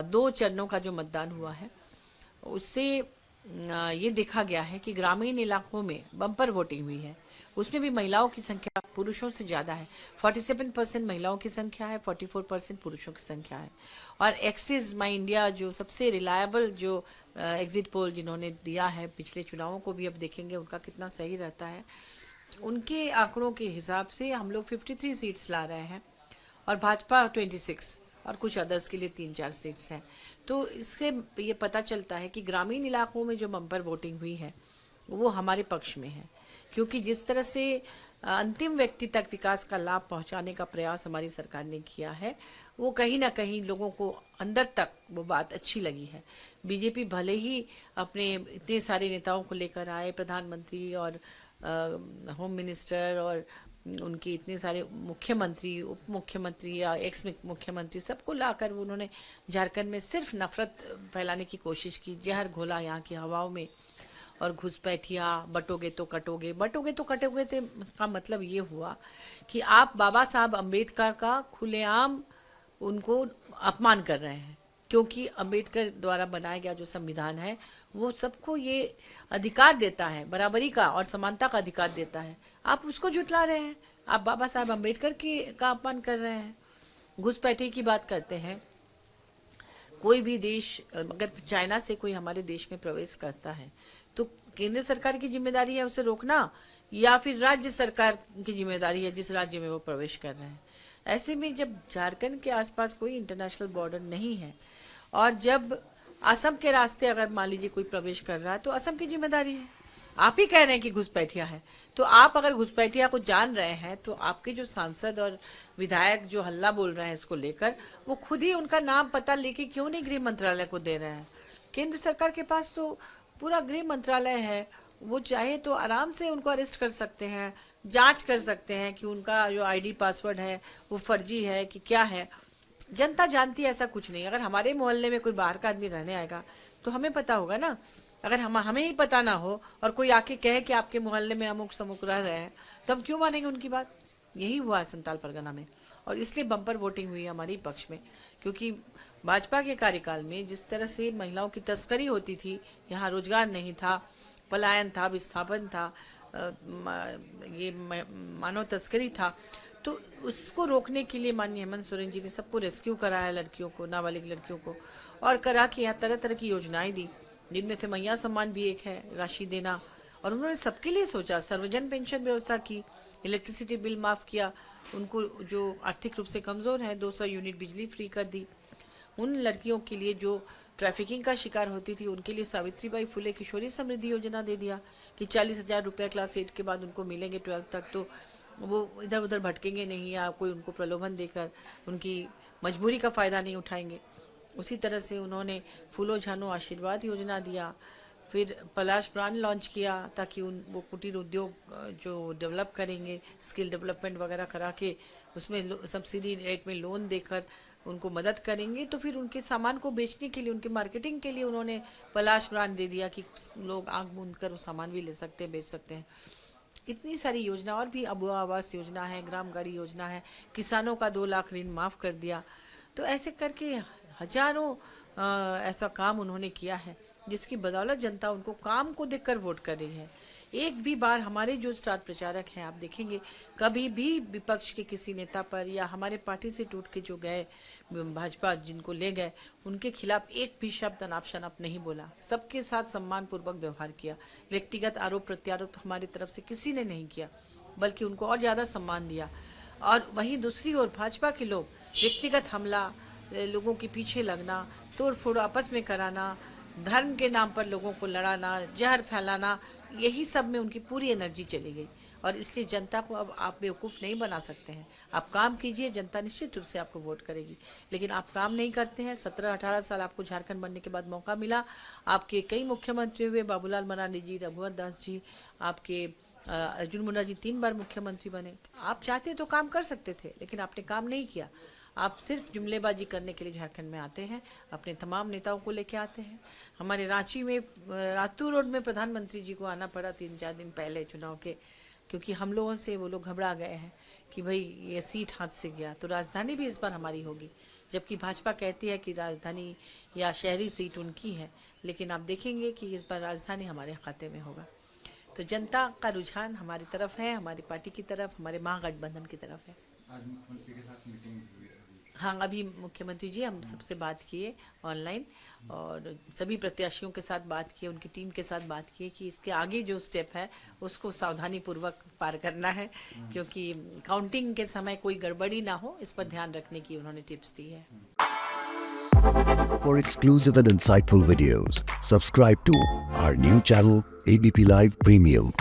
2 चरणों का जो मतदान हुआ है उससे ये देखा गया है कि ग्रामीण इलाकों में बम्पर वोटिंग हुई है। उसमें भी महिलाओं की संख्या पुरुषों से ज़्यादा है। 47% महिलाओं की संख्या है, 44% पुरुषों की संख्या है। और एक्सिस माई इंडिया जो सबसे रिलायबल जो एग्जिट पोल जिन्होंने दिया है, पिछले चुनावों को भी अब देखेंगे उनका कितना सही रहता है, उनके आंकड़ों के हिसाब से हम लोग 53 सीट्स ला रहे हैं और भाजपा 26 और कुछ अदर्स के लिए 3-4 सीट्स हैं। तो इससे ये पता चलता है कि ग्रामीण इलाकों में जो बम्पर वोटिंग हुई है वो हमारे पक्ष में है, क्योंकि जिस तरह से अंतिम व्यक्ति तक विकास का लाभ पहुंचाने का प्रयास हमारी सरकार ने किया है, वो कहीं ना कहीं लोगों को अंदर तक वो बात अच्छी लगी है। बीजेपी भले ही अपने इतने सारे नेताओं को लेकर आए, प्रधानमंत्री और होम मिनिस्टर और उनके इतने सारे मुख्यमंत्री, उप मुख्यमंत्री या एक्स मुख्यमंत्री, सबको लाकर उन्होंने झारखंड में सिर्फ नफरत फैलाने की कोशिश की, जहर घोला यहाँ की हवाओं में। और घुसपैठिया, बटोगे तो कटोगे, बटोगे तो कटोगे का मतलब ये हुआ कि आप बाबा साहब अम्बेडकर का खुलेआम उनको अपमान कर रहे हैं, क्योंकि अम्बेडकर द्वारा बनाया गया जो संविधान है वो सबको ये अधिकार देता है, बराबरी का और समानता का अधिकार देता है। आप उसको जुटला रहे हैं, आप बाबा साहब अम्बेडकर की का अपमान कर रहे हैं। घुसपैठे की बात करते हैं। कोई भी देश अगर चाइना से कोई हमारे देश में प्रवेश करता है तो केंद्र सरकार की जिम्मेदारी है उसे रोकना, या फिर राज्य सरकार की जिम्मेदारी है जिस राज्य में वो प्रवेश कर रहे हैं। ऐसे में जब झारखंड के आसपास कोई इंटरनेशनल बॉर्डर नहीं है और जब असम के रास्ते अगर मान लीजिए कोई प्रवेश कर रहा है तो असम की जिम्मेदारी है। आप ही कह रहे हैं कि घुसपैठिया है, तो आप अगर घुसपैठिया को जान रहे हैं तो आपके जो सांसद और विधायक जो हल्ला बोल रहे हैं इसको लेकर, वो खुद ही उनका नाम पता लेके क्यों नहीं गृह मंत्रालय को दे रहे हैं? केंद्र सरकार के पास तो पूरा गृह मंत्रालय है, वो चाहे तो आराम से उनको अरेस्ट कर सकते हैं, जांच कर सकते हैं कि उनका जो आईडी पासवर्ड है वो फर्जी है कि क्या है। जनता जानती है ऐसा कुछ नहीं। अगर हमारे मोहल्ले में कोई बाहर का आदमी रहने आएगा तो हमें पता होगा ना। अगर हमें ही पता ना हो और कोई आके कहे कि आपके मोहल्ले में अमुक समुक रह रहे हैं, तो हम क्यों मानेंगे उनकी बात? यही हुआ है संताल परगना में, और इसलिए बम्पर वोटिंग हुई हमारे पक्ष में। क्योंकि भाजपा के कार्यकाल में जिस तरह से महिलाओं की तस्करी होती थी, यहाँ रोजगार नहीं था, पलायन था, विस्थापन था, ये मानव तस्करी था, तो उसको रोकने के लिए माननीय हेमंत सोरेन जी ने सबको रेस्क्यू कराया, लड़कियों को, नाबालिग लड़कियों को, और करा के यहाँ तरह तरह की योजनाएं दी, जिनमें से मैया सम्मान भी एक है, राशि देना। और उन्होंने सबके लिए सोचा, सर्वजन पेंशन व्यवस्था की, इलेक्ट्रिसिटी बिल माफ किया, उनको जो आर्थिक रूप से कमजोर है 200 यूनिट बिजली फ्री कर दी। उन लड़कियों के लिए जो ट्रैफिकिंग का शिकार होती थी उनके लिए सावित्रीबाई फुले किशोरी समृद्धि योजना दे दिया कि 40,000 रुपये क्लास 8 के बाद उनको मिलेंगे 12 तक, तो वो इधर उधर भटकेंगे नहीं या कोई उनको प्रलोभन देकर उनकी मजबूरी का फायदा नहीं उठाएंगे। उसी तरह से उन्होंने फूलो झानो आशीर्वाद योजना दिया, फिर पलाश ब्रांड लॉन्च किया ताकि वो कुटीर उद्योग जो डेवलप करेंगे, स्किल डेवलपमेंट वगैरह करा के उसमें सब्सिडी रेट में लोन देकर उनको मदद करेंगे, तो फिर उनके सामान को बेचने के लिए, उनके मार्केटिंग के लिए उन्होंने पलाश ब्रांड दे दिया कि लोग आंख मूंद कर वो सामान भी ले सकते हैं, बेच सकते हैं। इतनी सारी योजना, और भी अबुआ आवास योजना है, ग्राम गाड़ी योजना है, किसानों का 2 लाख ऋण माफ कर दिया। तो ऐसे करके हजारों ऐसा काम उन्होंने किया है जिसकी बदौलत जनता उनको काम को देखकर वोट कर रही है। एक भी बार हमारे जो स्टार प्रचारक हैं आप देखेंगे, कभी भी विपक्ष के किसी नेता पर या हमारे पार्टी से टूट के जो गए भाजपा जिनको ले गए उनके खिलाफ एक भी शब्द अनाप शनाप नहीं बोला, सबके साथ सम्मान पूर्वक व्यवहार किया। व्यक्तिगत आरोप प्रत्यारोप हमारी तरफ से किसी ने नहीं किया, बल्कि उनको और ज्यादा सम्मान दिया। और वहीं दूसरी ओर भाजपा के लोग व्यक्तिगत हमला, लोगों के पीछे लगना, तोड़ फोड़ आपस में कराना, धर्म के नाम पर लोगों को लड़ाना, जहर फैलाना, यही सब में उनकी पूरी एनर्जी चली गई। और इसलिए जनता को अब आप बेवकूफ़ नहीं बना सकते हैं। आप काम कीजिए, जनता निश्चित रूप से आपको वोट करेगी। लेकिन आप काम नहीं करते हैं। 17-18 साल आपको झारखंड बनने के बाद मौका मिला, आपके कई मुख्यमंत्री हुए, बाबूलाल मरांडी जी, रघुवर दास जी, आपके अर्जुन मुंडा जी 3 बार मुख्यमंत्री बने। आप चाहते तो काम कर सकते थे, लेकिन आपने काम नहीं किया। आप सिर्फ जुमलेबाजी करने के लिए झारखंड में आते हैं, अपने तमाम नेताओं को लेके आते हैं। हमारे रांची में रातू रोड में प्रधानमंत्री जी को आना पड़ा 3-4 दिन पहले चुनाव के, क्योंकि हम लोगों से वो लोग घबरा गए हैं कि भाई ये सीट हाथ से गया। तो राजधानी भी इस बार हमारी होगी, जबकि भाजपा कहती है कि राजधानी या शहरी सीट उनकी है, लेकिन आप देखेंगे कि इस बार राजधानी हमारे खाते में होगा। तो जनता का रुझान हमारी तरफ है, हमारी पार्टी की तरफ, हमारे महागठबंधन की तरफ है। आज मुख्यमंत्री के साथ मीटिंग हुई है। हाँ, अभी मुख्यमंत्री जी हम सबसे बात किए ऑनलाइन, और सभी प्रत्याशियों के साथ बात किए, उनकी टीम के साथ बात किए कि इसके आगे जो स्टेप है उसको सावधानी पूर्वक पार करना है, क्योंकि काउंटिंग के समय कोई गड़बड़ी ना हो, इस पर ध्यान रखने की उन्होंने टिप्स दी है। For exclusive and insightful videos, subscribe to our new channel ABP Live Premium.